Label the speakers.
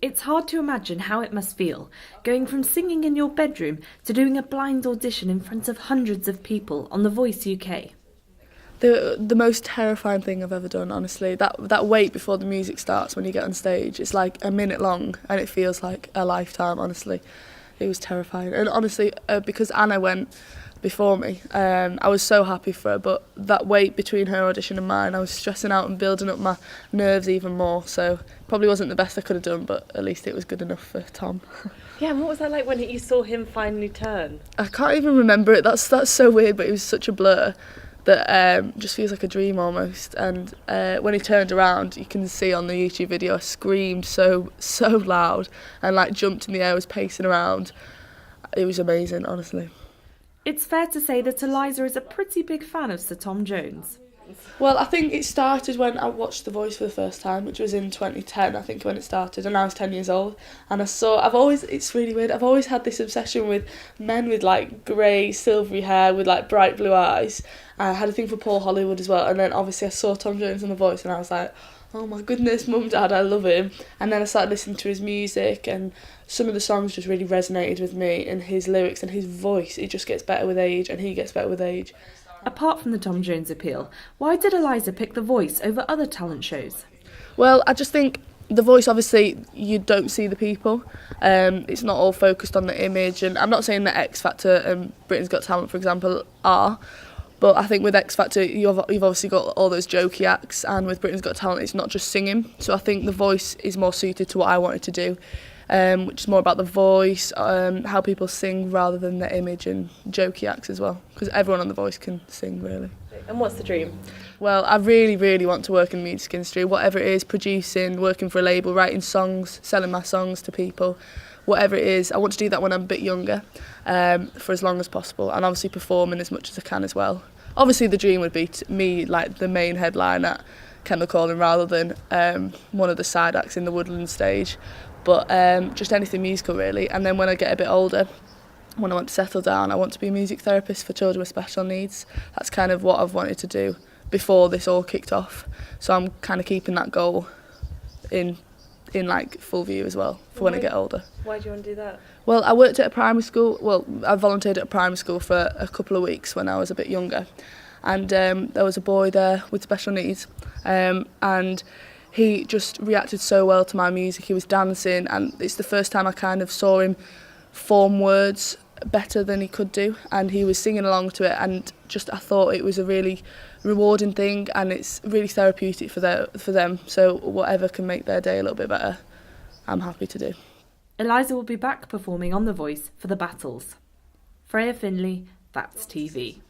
Speaker 1: It's hard to imagine how it must feel, going from singing in your bedroom to doing a blind audition in front of hundreds of people on The Voice UK.
Speaker 2: The most terrifying thing I've ever done, honestly. That wait before the music starts when you get on stage, it's like a minute long and it feels like a lifetime, honestly. It was terrifying. And honestly, because Anna went before me, I was so happy for her, but that wait between her audition and mine, I was stressing out and building up my nerves even more, so probably wasn't the best I could have done, but at least it was good enough for Tom.
Speaker 1: Yeah, and what was that like when you saw him finally turn?
Speaker 2: I can't even remember it, that's so weird, but it was such a blur that just feels like a dream almost. And when he turned around, you can see on the YouTube video, I screamed so loud and like jumped in the air, was pacing around. It was amazing, honestly.
Speaker 1: It's fair to say that Eliza is a pretty big fan of Sir Tom Jones.
Speaker 2: Well, I think it started when I watched The Voice for the first time, which was in 2010, I think, when it started, and I was 10 years old. And it's really weird, I've always had this obsession with men with like grey, silvery hair, with like bright blue eyes. I had a thing for Paul Hollywood as well, and then obviously I saw Tom Jones on The Voice, and I was like, oh my goodness, Mum, Dad, I love him. And then I started listening to his music, and some of the songs just really resonated with me, and his lyrics and his voice, it just gets better with age, and he gets better with age.
Speaker 1: Apart from the Tom Jones appeal, why did Eliza pick The Voice over other talent shows?
Speaker 2: Well, I just think The Voice, obviously, you don't see the people. It's not all focused on the image, and I'm not saying that X Factor and Britain's Got Talent, for example, are, but I think with X Factor, you've obviously got all those jokey acts, and with Britain's Got Talent, it's not just singing. So I think The Voice is more suited to what I wanted to do, which is more about the voice, how people sing rather than the image, and jokey acts as well, because everyone on The Voice can sing, really.
Speaker 1: And what's the dream?
Speaker 2: Well, I really, really want to work in the music industry, whatever it is, producing, working for a label, writing songs, selling my songs to people, whatever it is. I want to do that when I'm a bit younger, for as long as possible, and obviously performing as much as I can as well. Obviously the dream would be me like the main headline at Kendal Calling rather than one of the side acts in the Woodland stage, but just anything musical really. And then when I get a bit older, when I want to settle down, I want to be a music therapist for children with special needs. That's kind of what I've wanted to do before this all kicked off, so I'm kind of keeping that goal in like full view as well for when I get older.
Speaker 1: Why do you want to do that?
Speaker 2: Well, I worked at a primary school. Well, I volunteered at a primary school for a couple of weeks when I was a bit younger, and there was a boy there with special needs, and he just reacted so well to my music. He was dancing, and it's the first time I kind of saw him form words better than he could do, and he was singing along to it, and just I thought it was a really rewarding thing, and it's really therapeutic for them. So whatever can make their day a little bit better, I'm happy to do.
Speaker 1: Eliza will be back performing on The Voice for the Battles. Freya Finley, That's TV.